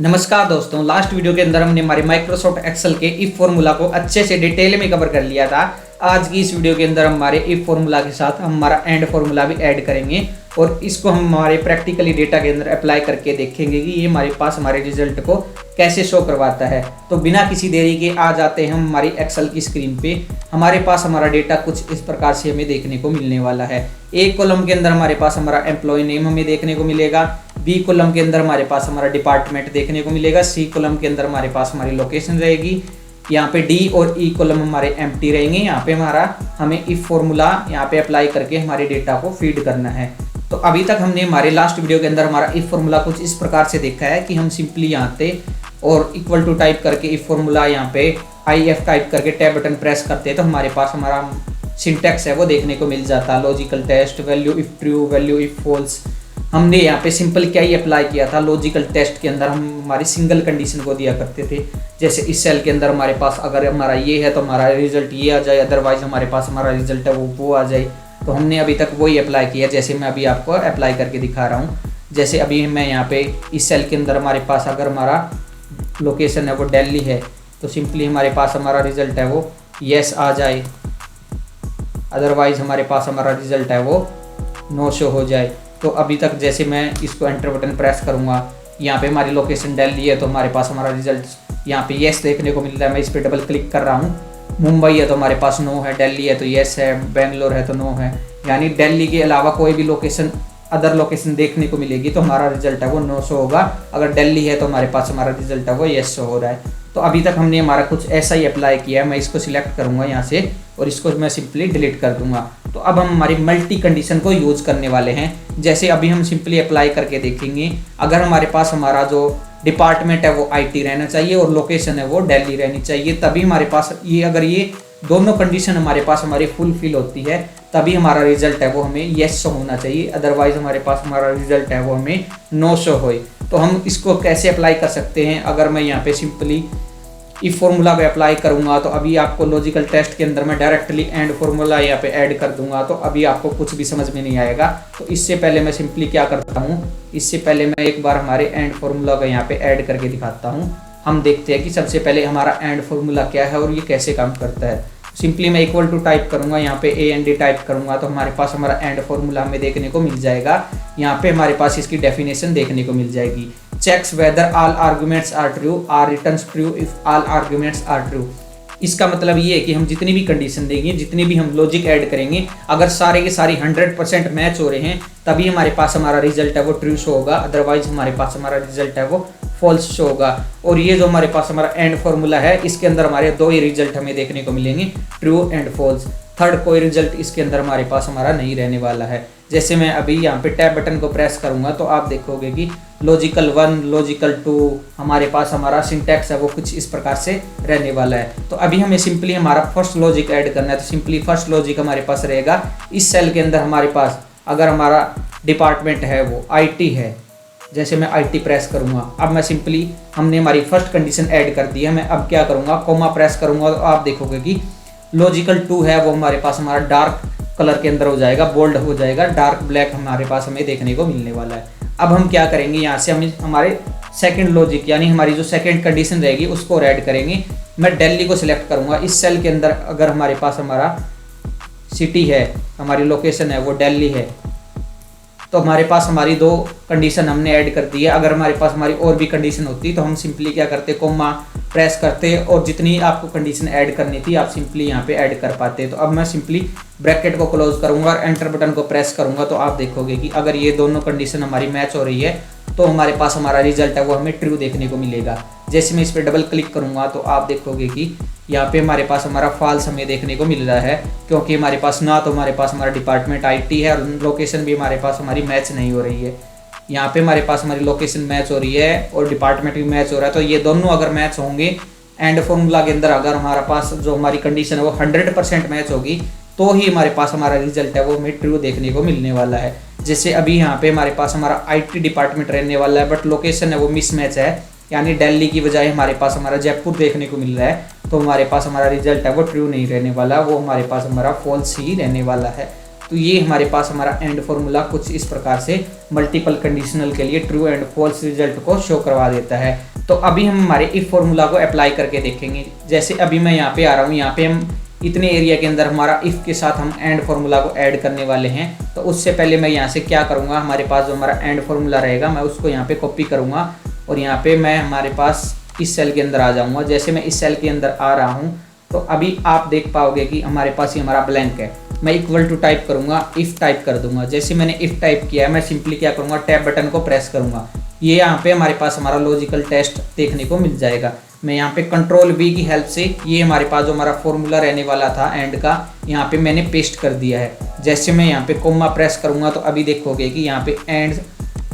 नमस्कार दोस्तों, last video के अंदर हमने हमारे माइक्रोसॉफ्ट एक्सेल के इफ फॉर्मूला को अच्छे से डिटेल में कवर कर लिया था। आज की इस वीडियो के अंदर हम हमारे इफ फॉर्मूला के साथ हम हमारा एंड फॉर्मूला भी ऐड करेंगे और इसको हम हमारे प्रैक्टिकली डेटा के अंदर अप्लाई करके देखेंगे कि ये हमारे पास हमारे रिजल्ट को कैसे शो करवाता है। तो बिना किसी देरी के आ जाते हैं हम हमारी एक्सेल की स्क्रीन पे। हमारे पास हमारा डेटा कुछ इस प्रकार से हमें देखने को मिलने वाला है। एक कॉलम के अंदर हमारे पास हमारा एम्प्लॉय नेम हमें देखने को मिलेगा, बी कॉलम के अंदर हमारे पास हमारा डिपार्टमेंट देखने को मिलेगा, सी कॉलम के अंदर हमारे पास हमारी लोकेशन रहेगी, यहाँ पे डी और ई कॉलम हमारे एम्प्टी रहेंगे। यहाँ पे हमें इफ फॉर्मूला यहाँ पे अप्लाई करके हमारे डेटा को फीड करना है। तो अभी तक हमने हमारे लास्ट वीडियो के अंदर हमारा इफ फॉर्मूला कुछ इस प्रकार से देखा है कि हम सिंपली यहाँ पे और इक्वल टू टाइप करके इफ फॉर्मूला यहाँ पे IF टाइप करके टैब बटन प्रेस करते हैं तो हमारे पास हमारा सिंटैक्स है वो देखने को मिल जाता है। Logical test, value if true, value if false. हमने यहाँ पे सिंपल क्या ही अप्लाई किया था। लॉजिकल टेस्ट के अंदर हम हमारी सिंगल कंडीशन को दिया करते थे, जैसे इस सेल के अंदर हमारे पास अगर हमारा ये है तो हमारा रिजल्ट ये आ जाए, अदरवाइज हमारे पास हमारा रिजल्ट है वो आ जाए। तो हमने अभी तक वही अप्लाई किया जैसे मैं अभी आपको अप्लाई करके दिखा रहा हूँ। जैसे अभी मैं यहाँ पे इस सेल के अंदर हमारे पास अगर हमारा लोकेशन है वो दिल्ली है तो सिंपली हमारे पास हमारा रिजल्ट है वो येस आ जाए, अदरवाइज हमारे पास हमारा रिजल्ट है वो नो शो हो जाए। तो अभी तक जैसे मैं इसको एंटर बटन प्रेस करूँगा, यहाँ पे हमारी लोकेशन दिल्ली है तो हमारे पास हमारा रिजल्ट यहाँ पे येस देखने को मिल रहा है। मैं इस पर डबल क्लिक कर रहा हूँ। मुंबई है तो हमारे पास नो है, दिल्ली है तो येस है, बेंगलोर है तो नो है। यानी दिल्ली के अलावा कोई भी लोकेशन अदर लोकेशन देखने को मिलेगी तो हमारा रिजल्ट है वो नो शो होगा। अगर दिल्ली है तो हमारे पास हमारा रिजल्ट है वो येस शो हो रहा है। तो अभी तक हमने हमारा कुछ ऐसा ही अप्लाई किया है। मैं इसको सिलेक्ट करूँगा यहाँ से और इसको मैं सिंपली डिलीट कर दूंगा। तो अब हम हमारी मल्टी कंडीशन को यूज करने वाले हैं। जैसे अभी हम सिंपली अप्लाई करके देखेंगे, अगर हमारे पास हमारा जो डिपार्टमेंट है वो IT रहना चाहिए और लोकेशन है वो दिल्ली रहनी चाहिए, तभी हमारे पास ये अगर ये दोनों कंडीशन हमारे पास हमारी फुलफिल होती है तभी हमारा रिजल्ट है वो हमें येस शो होना चाहिए, अदरवाइज हमारे पास हमारा रिजल्ट है वो हमें नो शो होए। तो हम इसको कैसे अप्लाई कर सकते हैं? अगर मैं यहाँ पे सिंपली इफ फॉर्मूला पे अप्लाई करूंगा तो अभी आपको लॉजिकल टेस्ट के अंदर मैं डायरेक्टली एंड फॉर्मूला यहाँ पे ऐड कर दूंगा तो अभी आपको कुछ भी समझ में नहीं आएगा। तो इससे पहले मैं सिंपली क्या करता हूँ, इससे पहले मैं एक बार हमारे एंड फॉर्मूला को यहाँ पे ऐड करके दिखाता हूँ। हम देखते हैं कि सबसे पहले हमारा एंड फॉर्मूला क्या है और ये कैसे काम करता है। सिंपली मैं इक्वल टू टाइप करूंगा, यहाँ पे AND टाइप करूंगा तो हमारे पास हमारा एंड फॉर्मूला हमें देखने को मिल जाएगा। यहाँ पे हमारे पास इसकी डेफिनेशन देखने को मिल जाएगी। Checks whether all arguments are true or returns true if all arguments are true. इसका मतलब ये है कि हम जितनी भी कंडीशन देंगे, जितनी भी हम लॉजिक ऐड करेंगे, अगर सारे के सारी 100% मैच हो रहे हैं तभी हमारे पास हमारा रिजल्ट है वो ट्रू शो होगा, अदरवाइज हमारे पास हमारा रिजल्ट है वो फॉल्स शो होगा। और ये जो हमारे पास हमारा एंड फॉर्मूला है इसके अंदर हमारे दो ही रिजल्ट हमें देखने को मिलेंगे, ट्रू एंड फॉल्स। थर्ड कोई रिजल्ट इसके अंदर हमारे पास हमारा नहीं रहने वाला है। जैसे मैं अभी यहाँ पे टैब बटन को प्रेस करूंगा तो आप देखोगे कि लॉजिकल 1, लॉजिकल 2 हमारे पास हमारा सिंटैक्स है वो कुछ इस प्रकार से रहने वाला है। तो अभी हमें सिंपली हमारा फर्स्ट लॉजिक ऐड करना है। तो सिंपली फर्स्ट लॉजिक हमारे पास रहेगा, इस सेल के अंदर हमारे पास अगर हमारा डिपार्टमेंट है वो IT है, जैसे मैं IT प्रेस करूंगा, अब मैं सिंपली हमने हमारी फर्स्ट कंडीशन ऐड कर दी है। मैं अब क्या करूंगा, कोमा प्रेस करूंगा तो आप देखोगे कि लॉजिकल 2 है वो हमारे पास हमारा डार्क कलर के अंदर हो जाएगा, बोल्ड हो जाएगा, डार्क ब्लैक हमारे पास हमें देखने को मिलने वाला है। अब हम क्या करेंगे, यहाँ से हम हमारे सेकंड लॉजिक यानी हमारी जो सेकंड कंडीशन रहेगी उसको ऐड करेंगे। मैं दिल्ली को सिलेक्ट करूंगा। इस सेल के अंदर अगर हमारे पास हमारा सिटी है, हमारी लोकेशन है वो दिल्ली है, तो हमारे पास हमारी दो कंडीशन हमने ऐड कर दी है। अगर हमारे पास हमारी और भी कंडीशन होती तो हम सिंपली क्या करते, कोमा प्रेस करते और जितनी आपको कंडीशन ऐड करनी थी आप सिंपली यहाँ पे ऐड कर पाते। तो अब मैं सिंपली ब्रैकेट को क्लोज करूँगा और एंटर बटन को प्रेस करूँगा तो आप देखोगे कि अगर ये दोनों कंडीशन हमारी मैच हो रही है तो हमारे पास हमारा रिजल्ट है वो हमें ट्रू देखने को मिलेगा। जैसे मैं इस पर डबल क्लिक करूँगा तो आप देखोगे कि यहाँ पे हमारे पास हमारा फॉल्स हमें देखने को मिल रहा है, क्योंकि हमारे पास ना तो हमारे पास हमारा डिपार्टमेंट IT है और लोकेशन भी हमारे पास हमारी मैच नहीं हो रही है। यहाँ पे हमारे पास हमारी लोकेशन मैच हो रही है और डिपार्टमेंट भी मैच हो रहा है। तो ये दोनों अगर मैच होंगे एंड फॉर्मूला के अंदर, अगर हमारा पास जो हमारी कंडीशन है वो 100% मैच होगी तो ही हमारे पास हमारा रिजल्ट है वो हमें ट्रू देखने को मिलने वाला है। जैसे अभी यहाँ पे हमारे पास हमारा IT डिपार्टमेंट रहने वाला है बट लोकेशन है वो मिसमैच है, यानी दिल्ली की बजाय हमारे पास हमारा जयपुर देखने को मिल रहा है, तो हमारे पास हमारा रिजल्ट है वो ट्रू नहीं रहने वाला, वो हमारे पास हमारा फॉल्स ही रहने वाला है। तो ये हमारे पास हमारा एंड फॉर्मूला कुछ इस प्रकार से मल्टीपल कंडीशनल के लिए ट्रू एंड फॉल्स रिजल्ट को शो करवा देता है। तो अभी हम हमारे इफ फॉर्मूला को अप्लाई करके देखेंगे। जैसे अभी मैं यहाँ पे आ रहा हूँ, यहाँ पे हम इतने एरिया के अंदर हमारा इफ़ के साथ हम एंड फार्मूला को ऐड करने वाले हैं। तो उससे पहले मैं यहाँ से क्या करूँगा, हमारे पास जो हमारा एंड फार्मूला रहेगा मैं उसको यहाँ पे कॉपी करूँगा और यहाँ पे मैं हमारे पास इस सेल के अंदर आ जाऊँगा। जैसे मैं इस सेल के अंदर आ रहा हूँ तो अभी आप देख पाओगे कि हमारे पास ये हमारा ब्लैंक है। मैं इक्वल टू टाइप करूँगा, इफ़ टाइप कर दूंगा। जैसे मैंने इफ़ टाइप किया है, मैं सिंपली क्या करूँगा, टैब बटन को प्रेस करूँगा। ये यहाँ पे हमारे पास हमारा लॉजिकल टेस्ट देखने को मिल जाएगा। मैं यहाँ पे कंट्रोल V की हेल्प से ये हमारे पास जो हमारा फॉर्मूला रहने वाला था एंड का, यहाँ पे मैंने पेस्ट कर दिया है। जैसे मैं यहाँ पे कोमा प्रेस करूँगा तो अभी देखोगे कि यहाँ पे एंड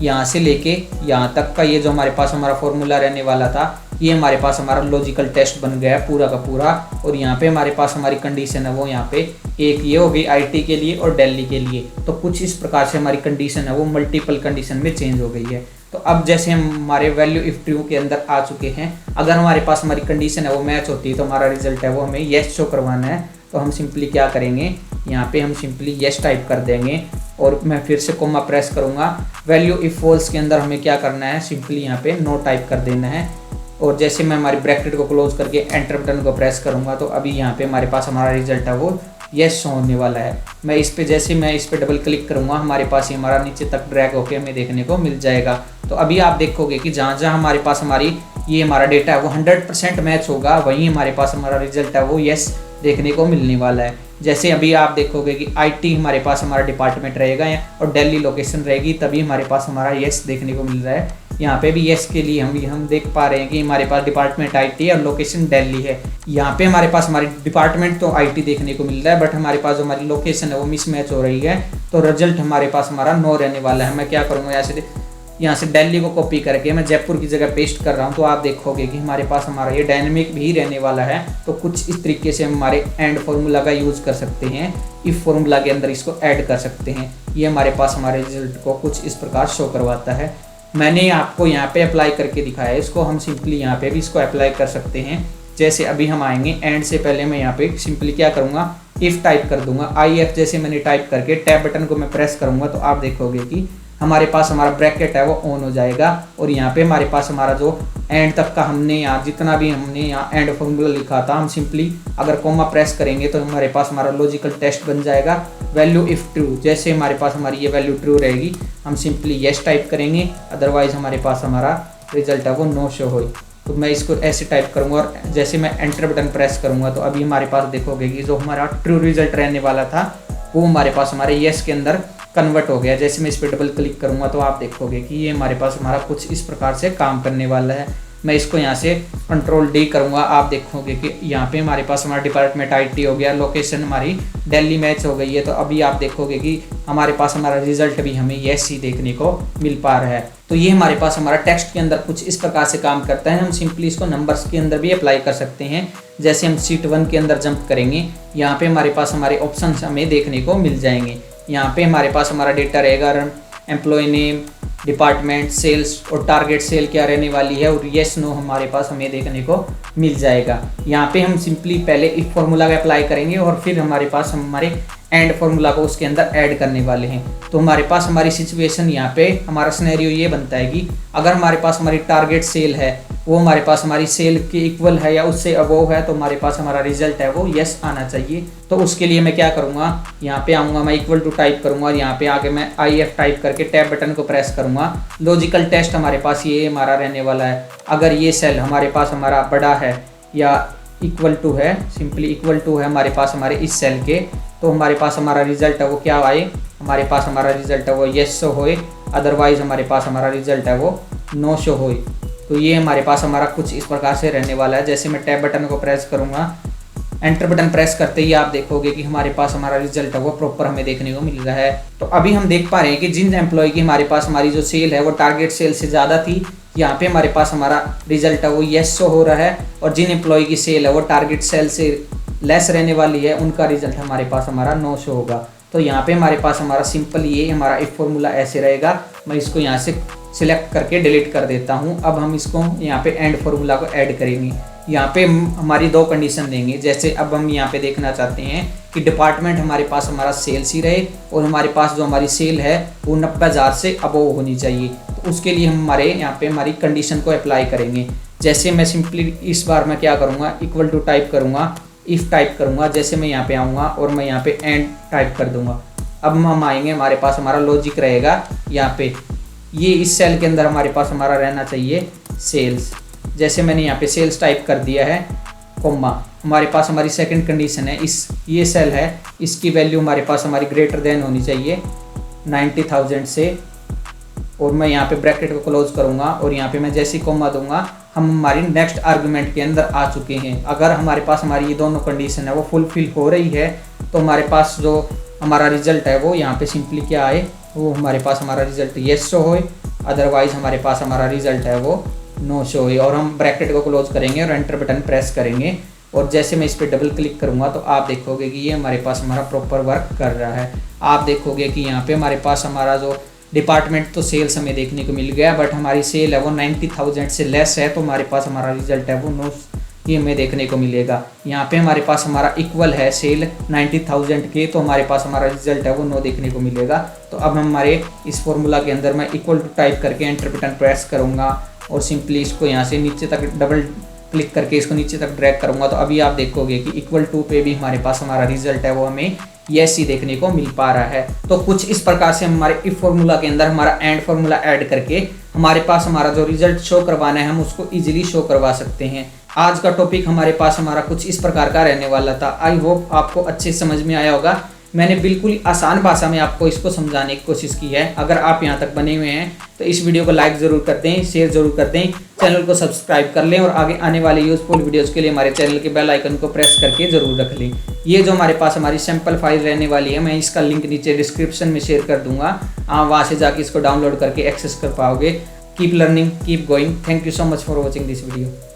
यहाँ से लेके यहाँ तक का ये जो हमारे पास हमारा फॉर्मूला रहने वाला था, ये हमारे पास हमारा लॉजिकल टेस्ट बन गया है पूरा का पूरा। और यहाँ पे हमारे पास हमारी कंडीशन है वो यहाँ पे एक ये हो गई IT के लिए और दिल्ली के लिए। तो कुछ इस प्रकार से हमारी कंडीशन है वो मल्टीपल कंडीशन में चेंज हो गई है। तो अब जैसे हम हमारे वैल्यू इफ ट्रू के अंदर आ चुके हैं, अगर हमारे पास हमारी कंडीशन है वो मैच होती है तो हमारा रिजल्ट है वो हमें येस शो करवाना है। तो हम सिंपली क्या करेंगे, यहाँ पे हम सिंपली येस टाइप कर देंगे और मैं फिर से कोमा प्रेस करूँगा। वैल्यू इफ फॉल्स के अंदर हमें क्या करना है, सिंपली यहाँ पे नो टाइप कर देना है। और जैसे मैं हमारी ब्रैकेट को क्लोज करके एंटर बटन को प्रेस करूँगा तो अभी यहाँ पे हमारे पास हमारा रिजल्ट है वो येस शो होने वाला है। मैं इस पे जैसे मैं इस पे डबल क्लिक करूँगा, हमारे पास ये हमारा नीचे तक ड्रैग होके हमें देखने को मिल जाएगा। तो अभी आप देखोगे कि जहाँ जहाँ हमारे पास हमारी ये हमारा डेटा है वो 100% मैच होगा, वहीं हमारे पास हमारा रिजल्ट है वो येस देखने को मिलने वाला है। जैसे अभी आप देखोगे कि IT हमारे पास हमारा डिपार्टमेंट रहेगा और दिल्ली लोकेशन रहेगी, तभी हमारे पास हमारा येस देखने को मिल रहा है। यहाँ पे भी येस के लिए हम देख पा रहे हैं कि हमारे पास डिपार्टमेंट IT और लोकेशन दिल्ली है। यहाँ पे हमारे पास हमारी डिपार्टमेंट तो IT देखने को मिल रहा है, बट हमारे पास जो हमारी लोकेशन है वो मिसमैच हो रही है। तो रिजल्ट हमारे पास हमारा नो रहने वाला है। मैं क्या करूँगा, यहाँ से दिल्ली को कॉपी करके मैं जयपुर की जगह पेस्ट कर रहा हूँ। तो आप देखोगे कि हमारे पास हमारा ये डायनेमिक भी रहने वाला है। तो कुछ इस तरीके से हम हमारे एंड फार्मूला का यूज़ कर सकते हैं, इफ फार्मूला के अंदर इसको ऐड कर सकते हैं। ये हमारे पास हमारे रिजल्ट को कुछ इस प्रकार शो करवाता है। मैंने आपको यहाँ पे अप्लाई करके दिखाया है, इसको हम सिंपली यहाँ पे भी इसको अप्लाई कर सकते हैं। जैसे अभी हम आएंगे एंड से पहले मैं यहाँ पे सिंपली क्या करूँगा, इफ़ टाइप कर दूंगा। IF जैसे मैंने टाइप करके टैब बटन को मैं प्रेस करूँगा तो आप देखोगे कि हमारे पास हमारा ब्रैकेट है वो ऑन हो जाएगा। और यहाँ पे हमारे पास हमारा जो एंड तक का हमने यहाँ जितना भी हमने यहाँ एंड फॉर्मूला लिखा था, हम सिंपली अगर कोमा प्रेस करेंगे तो हमारे पास हमारा लॉजिकल टेस्ट बन जाएगा। वैल्यू इफ़ ट्रू, जैसे हमारे पास हमारी ये वैल्यू ट्रू रहेगी, हम सिंपली येस टाइप करेंगे, अदरवाइज हमारे पास हमारा रिजल्ट है वो नो शो हो। तो मैं इसको ऐसे टाइप करूँगा और जैसे मैं एंटर बटन प्रेस करूँगा तो अभी हमारे पास देखोगे कि जो हमारा ट्रू रिजल्ट रहने वाला था वो हमारे पास हमारे येस के अंदर कन्वर्ट हो गया। जैसे मैं इस पर डबल क्लिक करूँगा तो आप देखोगे कि ये हमारे पास हमारा कुछ इस प्रकार से काम करने वाला है। मैं इसको यहाँ से कंट्रोल D करूँगा, आप देखोगे कि यहाँ पे हमारे पास हमारा डिपार्टमेंट IT हो गया, लोकेशन हमारी दिल्ली मैच हो गई है। तो अभी आप देखोगे कि हमारे पास हमारा रिजल्ट भी हमें येस ही देखने को मिल पा रहा है। तो ये हमारे पास हमारा टेक्स्ट के अंदर कुछ इस प्रकार से काम करता है। हम सिंपली इसको नंबर्स के अंदर भी अप्लाई कर सकते हैं। जैसे हम शीट 1 के अंदर जंप करेंगे, यहाँ पे हमारे पास हमारे ऑप्शन हमें देखने को मिल जाएंगे। यहाँ पे हमारे पास हमारा डेटा रहेगा, एम्प्लॉय नेम, डिपार्टमेंट, सेल्स और टारगेट सेल क्या रहने वाली है और येस नो हमारे पास हमें देखने को मिल जाएगा। यहाँ पे हम सिंपली पहले इफ फार्मूला का अप्लाई करेंगे और फिर हमारे पास हमारे एंड फार्मूला को उसके अंदर ऐड करने वाले हैं। तो हमारे पास हमारी सिचुएशन यहाँ पे हमारा सिनेरियो ये बनता है कि अगर हमारे पास हमारी टारगेट सेल है वो हमारे पास हमारी सेल के इक्वल है या उससे अबोव है, तो हमारे पास हमारा रिजल्ट है वो येस आना चाहिए। तो उसके लिए मैं क्या करूँगा, यहाँ पे आऊँगा, मैं इक्वल टू टाइप करूँगा और यहाँ पे आके मैं IF टाइप करके टैब बटन को प्रेस करूँगा। लॉजिकल टेस्ट हमारे पास ये हमारा रहने वाला है। अगर ये सेल हमारे पास हमारा बड़ा है या इक्वल टू है, सिंपली इक्वल टू है हमारे पास हमारे इस सेल के, तो हमारे पास हमारा रिजल्ट है वो क्या आए, हमारे पास हमारा रिजल्ट है वो येस शो होए, अदरवाइज हमारे पास हमारा रिजल्ट है वो नो शो होए। तो ये हमारे पास हमारा कुछ इस प्रकार से रहने वाला है। जैसे मैं टैब बटन को प्रेस करूँगा, एंटर बटन प्रेस करते ही आप देखोगे कि हमारे पास हमारा रिजल्ट है वो प्रॉपर हमें देखने को मिल रहा है। तो अभी हम देख पा रहे हैं कि जिन एम्प्लॉय की हमारे पास हमारी जो सेल है वो टारगेट सेल से ज़्यादा थी, यहाँ पे हमारे पास हमारा रिजल्ट है वो येस शो हो रहा है। और जिन एम्प्लॉय की सेल है वो टारगेट सेल से लेस रहने वाली है, उनका रिजल्ट हमारे पास हमारा नो शो होगा। तो यहाँ पे हमारे पास हमारा सिंपल ये हमारा इफ फॉर्मूला ऐसे रहेगा। मैं इसको यहाँ से सिलेक्ट करके डिलीट कर देता हूँ। अब हम इसको यहाँ पे एंड फॉर्मूला को ऐड करेंगे। यहाँ पे हमारी दो कंडीशन देंगे। जैसे अब हम यहाँ पे देखना चाहते हैं कि डिपार्टमेंट हमारे पास हमारा सेल्स ही रहे और हमारे पास जो हमारी सेल है वो 90,000 से अबोव होनी चाहिए। तो उसके लिए हम हमारे यहाँ पे हमारी कंडीशन को अप्लाई करेंगे। जैसे मैं सिंपली इस बार मैं क्या करूँगा, इक्वल टू टाइप करूँगा, इफ़ टाइप करूँगा, जैसे मैं यहाँ पे आऊँगा और मैं यहाँ पे एंड टाइप कर दूँगा। अब हम आएंगे, हमारे पास हमारा लॉजिक रहेगा यहाँ पे, ये इस सेल के अंदर हमारे पास हमारा रहना चाहिए सेल्स। जैसे मैंने यहाँ पे सेल्स टाइप कर दिया है, कोमा, हमारे पास हमारी सेकंड कंडीशन है, ये सेल है, इसकी वैल्यू हमारे पास हमारी ग्रेटर देन होनी चाहिए 90,000 से, और मैं यहाँ पे ब्रैकेट को क्लोज करूँगा और यहाँ पे मैं जैसे ही कोमा दूंगा हम हमारी नेक्स्ट आर्गुमेंट के अंदर आ चुके हैं। अगर हमारे पास हमारी ये दोनों कंडीशन है वो फुलफिल हो रही है तो हमारे पास जो हमारा रिजल्ट है वो यहाँ पे सिंपली क्या आए, वो हमारे पास हमारा रिजल्ट येस शो होए, अदरवाइज हमारे पास हमारा रिजल्ट है वो नो शो होए। और हम ब्रैकेट को क्लोज करेंगे और एंटर बटन प्रेस करेंगे और जैसे मैं इस पर डबल क्लिक करूँगा तो आप देखोगे कि ये हमारे पास हमारा प्रॉपर वर्क कर रहा है। आप देखोगे कि यहाँ पे हमारे पास हमारा जो डिपार्टमेंट तो सेल्स हमें देखने को मिल गया, बट हमारी सेल है वो 90,000 से लेस है, तो हमारे पास हमारा रिजल्ट है वो नो, ये हमें देखने को मिलेगा। यहाँ पे हमारे पास हमारा इक्वल है सेल 90,000 के, तो हमारे पास हमारा रिजल्ट है वो नो देखने को मिलेगा। तो अब हमारे इस फॉर्मूला के अंदर मैं इक्वल टू टाइप करके एंटर बटन प्रेस करूँगा और सिंपली इसको यहाँ से नीचे तक डबल क्लिक करके इसको नीचे तक ड्रैग करूँगा, तो अभी आप देखोगे कि इक्वल टू पे भी हमारे पास हमारा रिजल्ट है वो हमें यस ही देखने को मिल पा रहा है। तो कुछ इस प्रकार से हमारे इफ फॉर्मूला के अंदर हमारा एंड फॉर्मूला ऐड करके हमारे पास हमारा जो रिजल्ट शो करवाना है हम उसको इजीली शो करवा सकते हैं। आज का टॉपिक हमारे पास हमारा कुछ इस प्रकार का रहने वाला था। आई होप आपको अच्छे समझ में आया होगा। मैंने बिल्कुल आसान भाषा में आपको इसको समझाने की कोशिश की है। अगर आप यहाँ तक बने हुए हैं तो इस वीडियो को लाइक ज़रूर कर दें, शेयर ज़रूर कर दें, चैनल को सब्सक्राइब कर लें और आगे आने वाले यूजफुल वीडियोस के लिए हमारे चैनल के बेल आइकन को प्रेस करके ज़रूर रख लें। ये जो हमारे पास हमारी सैम्पल फाइल रहने वाली है, मैं इसका लिंक नीचे डिस्क्रिप्शन में शेयर कर दूंगा, आप वहाँ से जाके इसको डाउनलोड करके एक्सेस कर पाओगे। Keep learning, keep going. Thank you so much for watching this video.